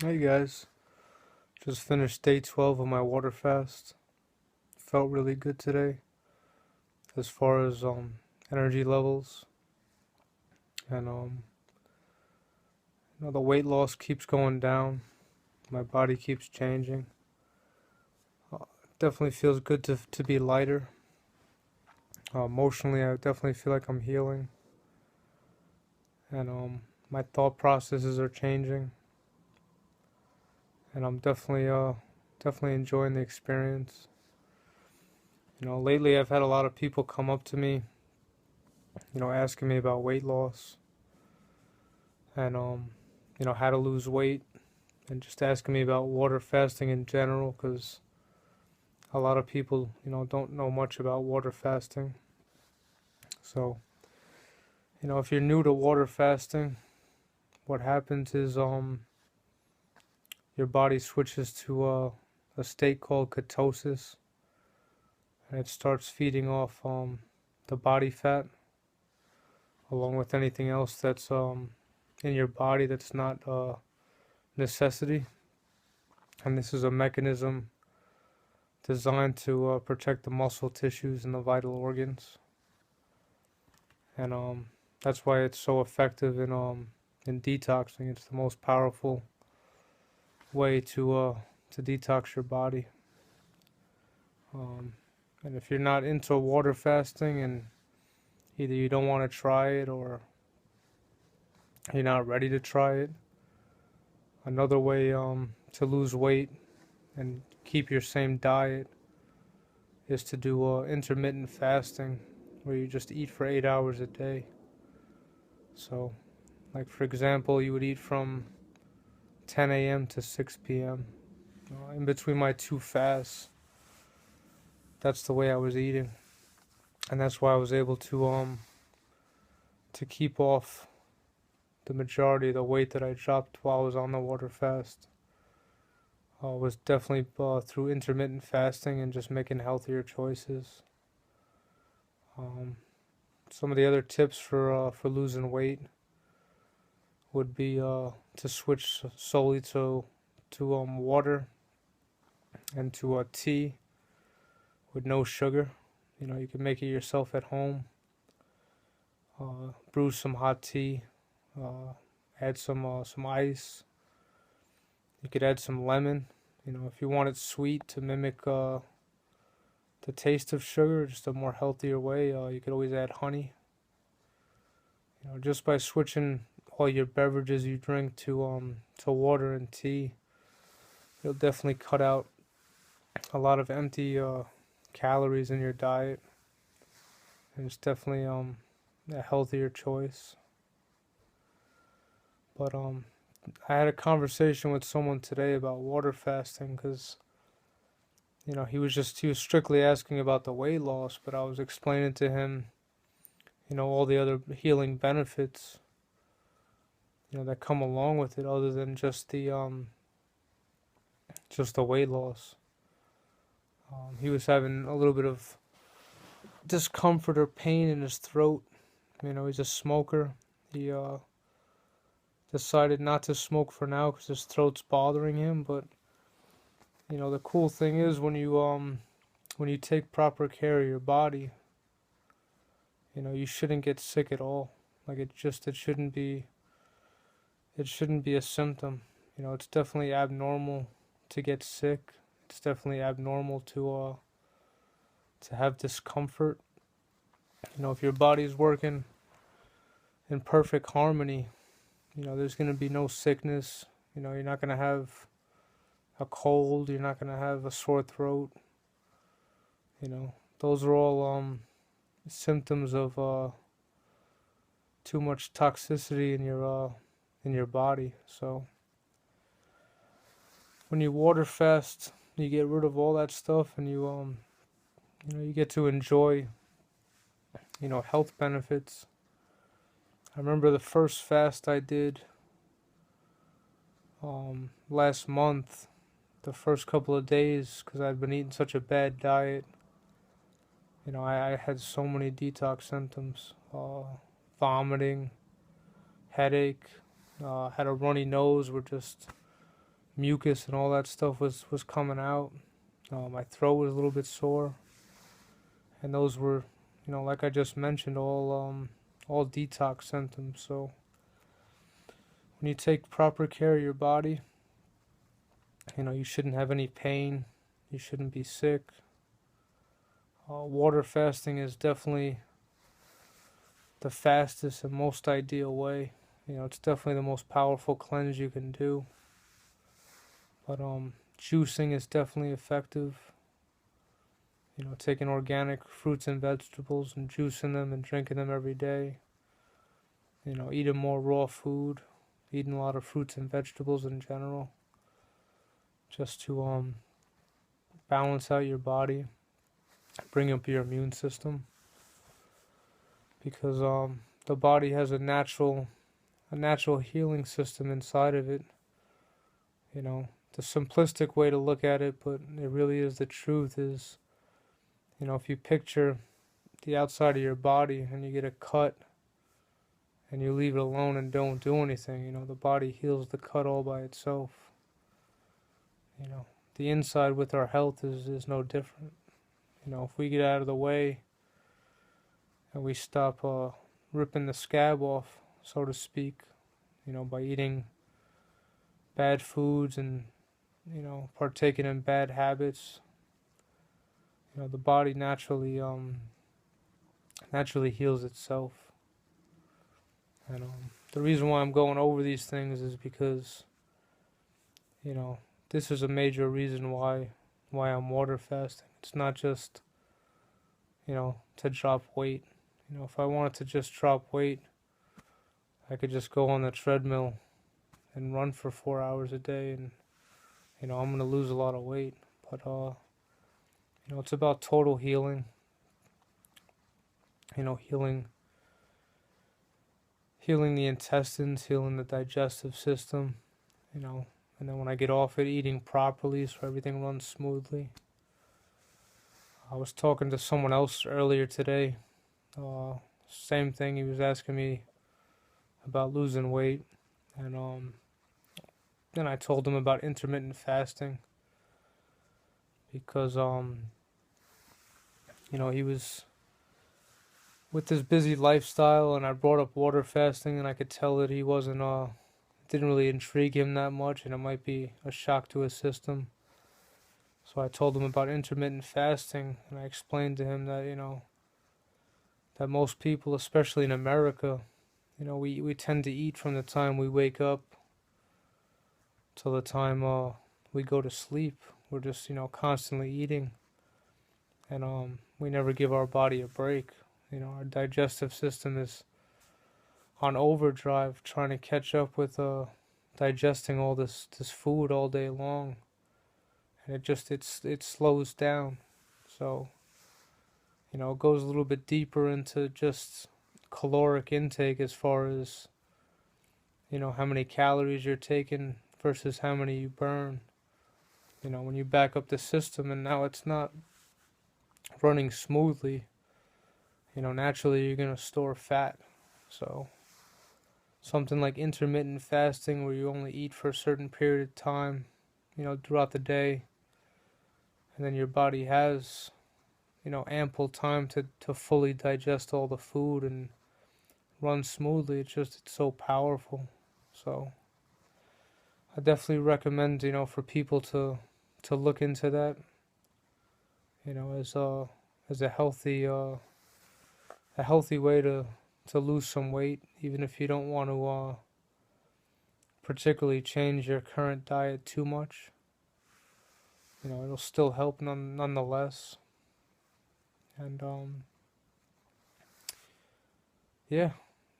Hey guys, just finished day 12 of my water fast. Felt really good today as far as energy levels and the weight loss keeps going down. My body keeps changing. Definitely feels good to be lighter. Emotionally, I definitely feel like I'm healing and my thought processes are changing and I'm definitely enjoying the experience. Lately I've had a lot of people come up to me, asking me about weight loss and how to lose weight and just asking me about water fasting in general because a lot of people, don't know much about water fasting. So, if you're new to water fasting, what happens is your body switches to a state called ketosis and it starts feeding off the body fat along with anything else that's in your body that's not necessity. And this is a mechanism designed to protect the muscle tissues and the vital organs, and that's why it's so effective in detoxing. It's the most powerful way to detox your body. Um, and if you're not into water fasting and either you don't want to try it or you're not ready to try it, another way to lose weight and keep your same diet is to do intermittent fasting, where you just eat for 8 hours a day. So, like for example, you would eat from 10 a.m. to 6 p.m. In between my two fasts, that's the way I was eating, and that's why I was able to keep off the majority of the weight that I dropped while I was on the water fast. Was definitely through intermittent fasting and just making healthier choices. Um, some of the other tips for losing weight would be to switch solely to water and to tea with no sugar. You can make it yourself at home. Brew some hot tea. Add some ice. You could add some lemon. If you want it sweet to mimic the taste of sugar, just a more healthier way. You could always add honey. Just by switching all your beverages you drink to water and tea, you'll definitely cut out a lot of empty calories in your diet, and it's definitely a healthier choice. But I had a conversation with someone today about water fasting because he was strictly asking about the weight loss, but I was explaining to him all the other healing benefits that come along with it, other than just the weight loss. He was having a little bit of discomfort or pain in his throat. He's a smoker. He decided not to smoke for now because his throat's bothering him. But the cool thing is when you take proper care of your body, you shouldn't get sick at all. Like it shouldn't be a symptom. It's definitely abnormal to get sick. It's definitely abnormal to have discomfort. If your body's working in perfect harmony, there's going to be no sickness. You're not going to have a cold, you're not going to have a sore throat. Those are all symptoms of too much toxicity in your body. So when you water fast, you get rid of all that stuff and you get to enjoy health benefits. I remember the first fast I did last month, the first couple of days, because I'd been eating such a bad diet. I had so many detox symptoms, vomiting, headache, had a runny nose, where just mucus and all that stuff was coming out. My throat was a little bit sore, and those were, like I just mentioned, all detox symptoms. So when you take proper care of your body, you shouldn't have any pain, you shouldn't be sick. Water fasting is definitely the fastest and most ideal way. It's definitely the most powerful cleanse you can do. But juicing is definitely effective. Taking organic fruits and vegetables and juicing them and drinking them every day. Eating more raw food, eating a lot of fruits and vegetables in general, just to balance out your body, bring up your immune system. Because the body has a natural healing system inside of it. The simplistic way to look at it, but it really is the truth, is, if you picture the outside of your body and you get a cut and you leave it alone and don't do anything, the body heals the cut all by itself. The inside with our health is no different. If we get out of the way and we stop ripping the scab off, so to speak, by eating bad foods and, partaking in bad habits, the body naturally heals itself. And the reason why I'm going over these things is because, this is a major reason why I'm water fasting. It's not just, to drop weight. If I wanted to just drop weight, I could just go on the treadmill and run for 4 hours a day, and I'm gonna lose a lot of weight. But it's about total healing. Healing the intestines, healing the digestive system. And then when I get off it, eating properly so everything runs smoothly. I was talking to someone else earlier today. Same thing. He was asking me about losing weight, and then I told him about intermittent fasting because he was with his busy lifestyle, and I brought up water fasting, and I could tell that he wasn't didn't really intrigue him that much, and it might be a shock to his system. So I told him about intermittent fasting, and I explained to him that that most people, especially in America, we tend to eat from the time we wake up till the time we go to sleep. We're just constantly eating, and we never give our body a break. Our digestive system is on overdrive, trying to catch up with digesting all this food all day long, and it slows down. So it goes a little bit deeper into just caloric intake, as far as how many calories you're taking versus how many you burn. When you back up the system and now it's not running smoothly, naturally you're going to store fat. So something like intermittent fasting, where you only eat for a certain period of time, throughout the day, and then your body has, ample time to fully digest all the food and run smoothly. It's so powerful. So I definitely recommend, for people to look into that, as a healthy way to lose some weight, even if you don't want to particularly change your current diet too much. It'll still help nonetheless. And yeah,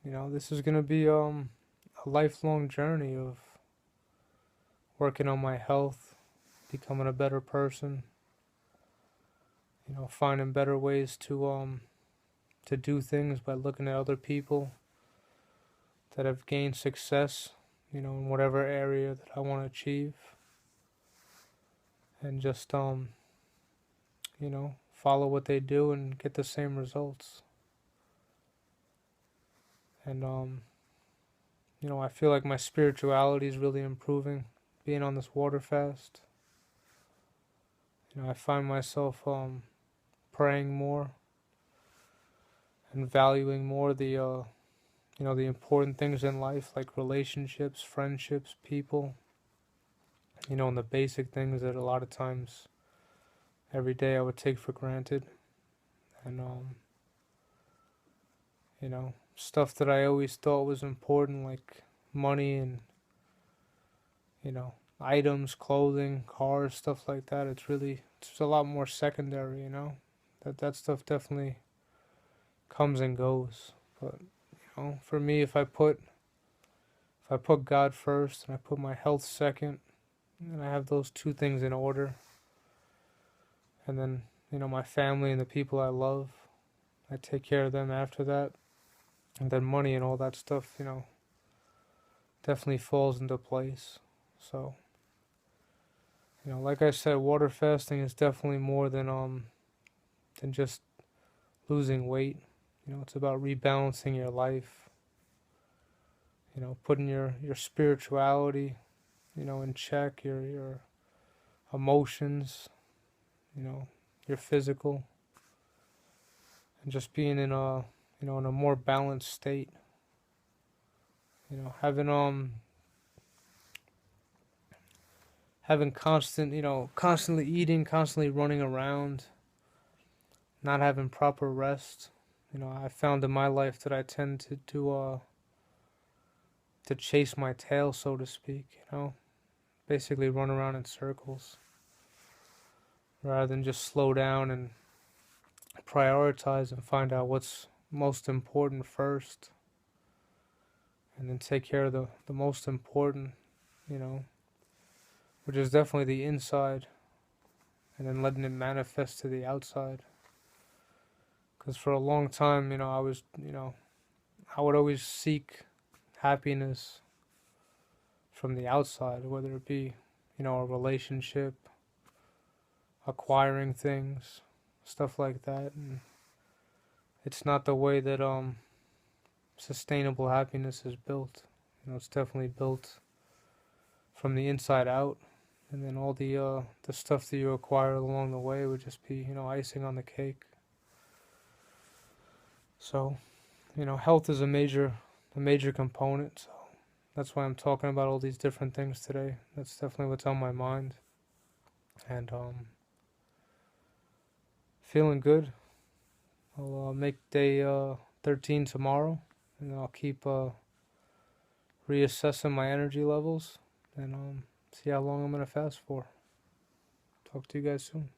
this is gonna be a lifelong journey of working on my health, becoming a better person. Finding better ways to do things by looking at other people that have gained success, in whatever area that I want to achieve, and just follow what they do and get the same results. And I feel like my spirituality is really improving being on this water fast. I find myself praying more and valuing more the important things in life, like relationships, friendships, people, and the basic things that a lot of times every day I would take for granted. And stuff that I always thought was important, like money and items, clothing, cars, stuff like that. It's a lot more secondary. That stuff definitely comes and goes. But for me, if I put God first and I put my health second, and I have those two things in order, and then my family and the people I love, I take care of them after that, and then money and all that stuff, definitely falls into place. So, like I said, water fasting is definitely more than just losing weight. It's about rebalancing your life. Putting your spirituality, in check, your emotions, your physical, and just being in a more balanced state. Having constantly eating, constantly running around, not having proper rest. I found in my life that I tend to chase my tail, so to speak. Basically run around in circles rather than just slow down and prioritize and find out what's most important first, and then take care of the most important, you know, which is definitely the inside, and then letting it manifest to the outside. Because for a long time, I would always seek happiness from the outside, whether it be, a relationship, acquiring things, stuff like that. And it's not the way that sustainable happiness is built. It's definitely built from the inside out, and then all the stuff that you acquire along the way would just be, icing on the cake. So, health is a major component. So that's why I'm talking about all these different things today. That's definitely what's on my mind, and feeling good. I'll make day 13 tomorrow, and I'll keep reassessing my energy levels, and see how long I'm gonna fast for. Talk to you guys soon.